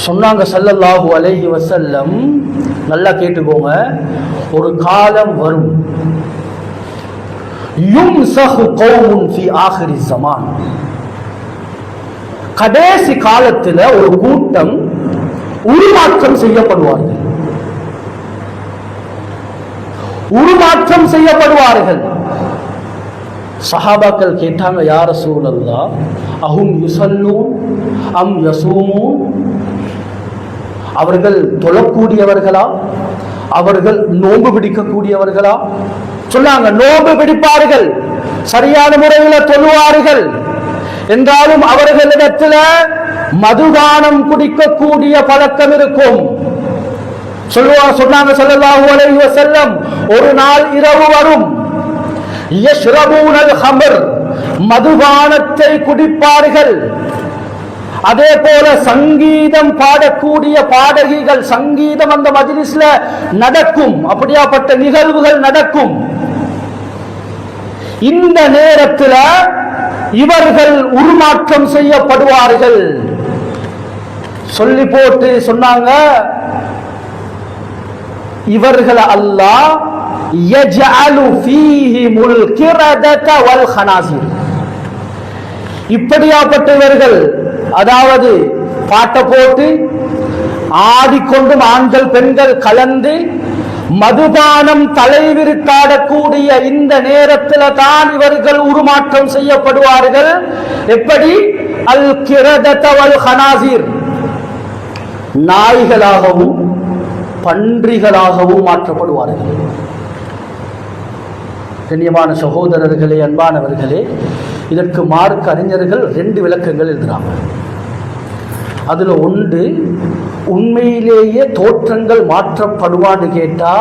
சொன்னாங்க ஸல்லல்லாஹு அலைஹி வஸல்லம், நல்லா கேட்டுக்கோங்க, ஒரு காலம் வரும், யும்ஸஹு கௌமுன் ஃபி ஆகிரி ஸமான், கடைசி காலத்தில் ஒரு கூட்டம் உருமாற்றம் செய்யப்படுவார்கள். உருமாற்றம் செய்யப்படுவார்கள். சஹாபாக்கள் கேட்டாங்க, யா ரசூலல்லாஹ், அஹும் யுஸல்லூன் அம் யஸூமூன், அவர்கள் தொழக்கூடியவர்களா, அவர்கள் நோன்பு பிடிக்கக்கூடியவர்களா? சொன்னாங்க, நோன்பு பிடிப்பார்கள், சரியான முறையில் தொழுவார்கள், என்றாலும் அவர்களிடத்தில் மதுபானம் குடிக்கக்கூடிய பழக்கம் இருக்கும். சொன்னாங்க ஸல்லல்லாஹு அலைஹி வஸல்லம், ஒரு நாள் இரவு வரும், யஷ்ரபூனல் ஹம்ர், மதுபானத்தை குடிப்பார்கள். அதே போல சங்கீதம் பாடக்கூடிய பாடகிகள், சங்கீதம் அந்த மஜ்லிஸ்ல நடக்கும், அப்படியாப்பட்ட நிகழ்வுகள் நடக்கும். இந்த நேரத்தில் இவர்கள் உருமாற்றம் செய்யப்படுவார்கள். சொல்லி போட்டு சொன்னாங்க, இவர்கள் அல்லாஹ் யஜஅலு ஃபீஹிமுல் கிரதத வல் ஹனாஸிர், இப்படியாப்பட்டவர்கள், அதாவது பாட்டை போட்டு ஆடிக்கொண்டும் ஆண்கள் பெண்கள் கலந்து மதுபானம் தலைவிரித்தாடக்கூடிய இந்த நேரத்தில் தான் இவர்கள் உருமாற்றம் செய்யப்படுவார்கள். எப்படி? அல் கிரதத வல் ஹனாஸிர், நாய்களாகவும் பன்றிகளாகவும் மாற்றப்படுவார்கள். கண்ணியமான சகோதரர்களே, அன்பானவர்களே, இதற்கு மார்க்க அறிஞர்கள் 2 விளக்கங்கள் எழுதுறாங்க. அதுல ஒன்று, உண்மையிலேயே தோற்றங்கள் மாற்றப்படுவான்னு கேட்டா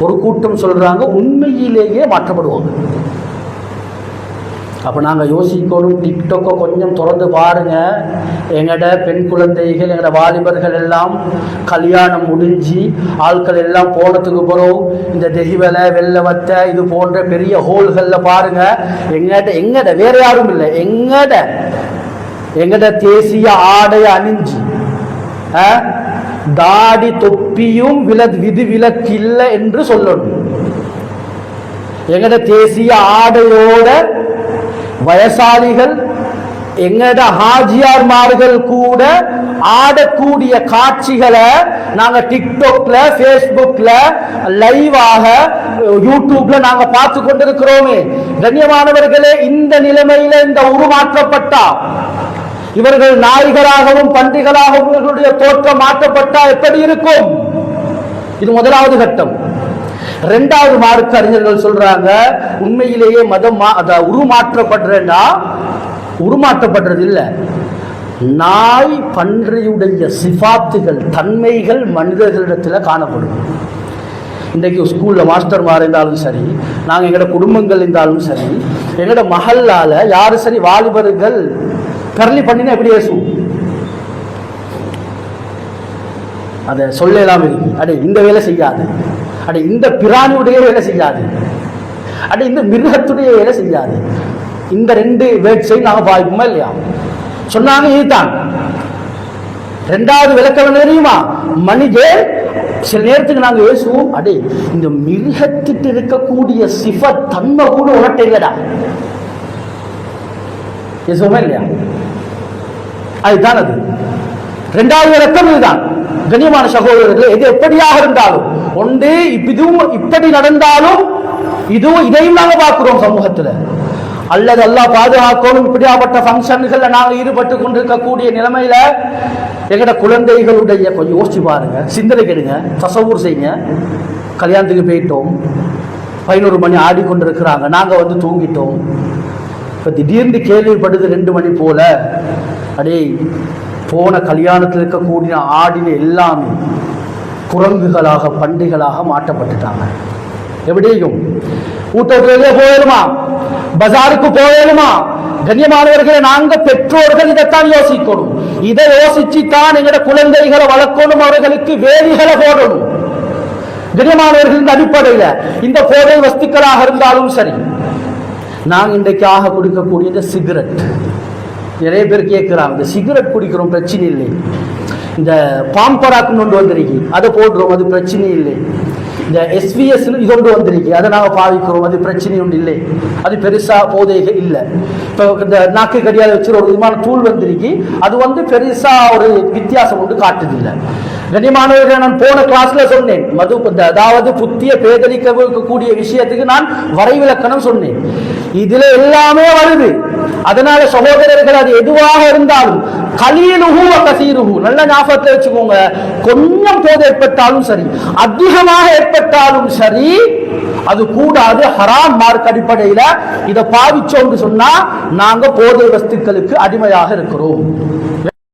ஒரு கூட்டம் சொல்றாங்க உண்மையிலேயே மாற்றப்படுவாங்க. அப்போ நாங்கள் யோசிக்கணும், டிக்டாக்கை கொஞ்சம் திறந்து பாருங்க, எங்கட பெண் குழந்தைகள், எங்கட வாலிபர்கள் எல்லாம் கல்யாணம் முடிஞ்சு ஆட்கள் எல்லாம் போனதுக்கு பிறகு இந்த தெஹிவலை வெள்ளவத்தை இது போன்ற பெரிய ஹோல்களில் பாருங்க, எங்கட வேற யாரும் இல்லை, எங்கட தேசிய ஆடைய அணிஞ்சு தாடி தொப்பியும் விதி விலக்கில்லை என்று சொல்லணும். எங்கட தேசிய ஆடையோட வயசாளிகள், எங்கட ஹாஜியார்மார்கள் கூட ஆடக்கூடிய காட்சிகளை நாங்க டிக்டாக்ல, பேஸ்புக்ல, லைவாக யூடியூப்ல நாங்க பார்த்து கொண்டிருக்கிறோமே. கண்ணியமானவர்களே, இந்த நிலைமையில இந்த உருமாற்றப்பட்டா, இவர்கள் நாய்களாகவும் பன்றிகளாகவும் இவர்களுடைய தோற்றம் மாற்றப்பட்டா எப்படி இருக்கும்? இது முதலாவது கட்டம். 2வது மார்க்க அறிஞர்கள் சொல்றாங்க, உண்மையிலேயே மதம் உருமாற்றப்படுறா, உருமாற்றப்படுறது இல்லை, நாய் பன்றியுடைய சிஃபாத்துகள், தன்மைகள் மனிதர்களிடத்தில் காணப்படும். இன்றைக்கு ஸ்கூலில் மாஸ்டர்மார் இருந்தாலும் சரி, நாங்கள் எங்களோட குடும்பங்கள் இருந்தாலும் சரி, எங்களோட மஹல்லால யாரு சரி வாலிபர்கள் கரலி பண்ணினா எப்படி பேசுவோம்? அதை சொல்லலாம் இருக்கு, அடே இந்த வேலை செய்யாது, அடே இந்த பிராணியுடைய வேலை செய்யாது, அடே இந்த மிருகத்துடைய வேலை செய்யாது. இந்த 2 வேர்ட்ஸை நாங்கள் பாதிப்போமா இல்லையா? சொன்னாங்க இதுதான். 2வது விளக்கம் தெரியுமா? மனிதே சில நேரத்துக்கு நாங்கள் பேசுவோம், அடே இந்த மிருகத்திட்டு இருக்கக்கூடிய சிஃபத் தன்மை கூட உனட்ட இல்லடா, பேசுவோமா இல்லையா? அதுதான் அது. 2வது விளக்கம் இதுதான். கண்ணியமான சகோதரர்களே, எது எப்படியாக இருந்தாலும், ஒன்று இதுவும் இப்படி நடந்தாலும் இதுவும் இதையும் நாங்கள் பார்க்கிறோம் சமூகத்தில், அல்லது அல்லாஹ் பாதுகாக்கணும், இப்படியாப்பட்ட ஃபங்க்ஷன்கள்ல நாங்கள் ஈடுபட்டு கொண்டிருக்கக்கூடிய நிலைமையில எங்கட குழந்தைகளுடைய கொஞ்சம் யோசிச்சு பாருங்க, சிந்தனை கெடுங்க, தசவூர் செய்யுங்க. கல்யாணத்துக்கு போயிட்டோம், 11 மணி ஆடிக்கொண்டிருக்கிறாங்க, நாங்கள் வந்து தூங்கிட்டோம். இப்போ திடீர்னு கேள்விப்படுது 2 மணி போல, அடே போன கல்யாணத்தில் இருக்கக்கூடிய ஆடின எல்லாமே குரங்குகளாக பண்டிகளாக மாற்றப்பட்டுட்டாங்க. எப்படியும் ஊட்டத்திலே போயிடுமா, பஜாருக்கு போயிடுமா? கண்ணியமானவர்களை, நாங்க பெற்றோர்கள் இதைத்தான் யோசிக்கணும். இதை யோசிச்சுத்தான் எங்கட குழந்தைகளை வளர்க்கணும், அவர்களுக்கு வேலிகளை போடணும். கண்ணியமானவர்களின் அடிப்படையில் இந்த போதை வஸ்துக்களாக இருந்தாலும் சரி, நாங்கள் இன்றைக்கு ஆக குடிக்கக்கூடிய சிகரெட், நிறைய பேர் கேட்கிறாங்க, இந்த சிகரெட் குடிக்கிறோம் பிரச்சனை இல்லை, இந்த பாம்பராக்குன்னு ஒன்று வந்திருக்கு, அதை போடுறோம், அது பிரச்சனை இல்லை. இந்த எஸ்விஎஸ் இது ஒன்று வந்திருக்கு, அதை நாங்கள் பாவிக்கிறோம், அது பிரச்சனை ஒன்று இல்லை, அது பெருசா போதைகள் இல்லை. இப்போ இந்த நாக்கு கடியால் வச்சு ஒரு விதமான தூள் வந்திருக்கு, அது வந்து பெருசா ஒரு வித்தியாசம் ஒன்று காட்டுதில்லை. கண்ணியமானவர்களை, நான் போன கிளாஸ்ல சொன்னேன், மது அதாவது புத்திய பேதலிக்கக்கூடிய விஷயத்துக்கு நான் வரைவிலக்கணம் சொன்னேன். இதுல எல்லாமே வருது. அதனால சகோதரர்கள், அது எதுவாக இருந்தாலும் கலீலுஹு வ கஸீருஹு, நல்ல ஞாபகத்தில் வச்சுக்கோங்க. கொஞ்சம் போதை ஏற்பட்டாலும் சரி, அதிகமாக ஏற்பட்டாலும் சரி, அது கூடாது. ஹராம் மார்க் அடிப்படையில் இதை பாவிச்சோம்னு சொன்னா நாங்க போதை வஸ்துக்களுக்கு அடிமையாக இருக்கிறோம்.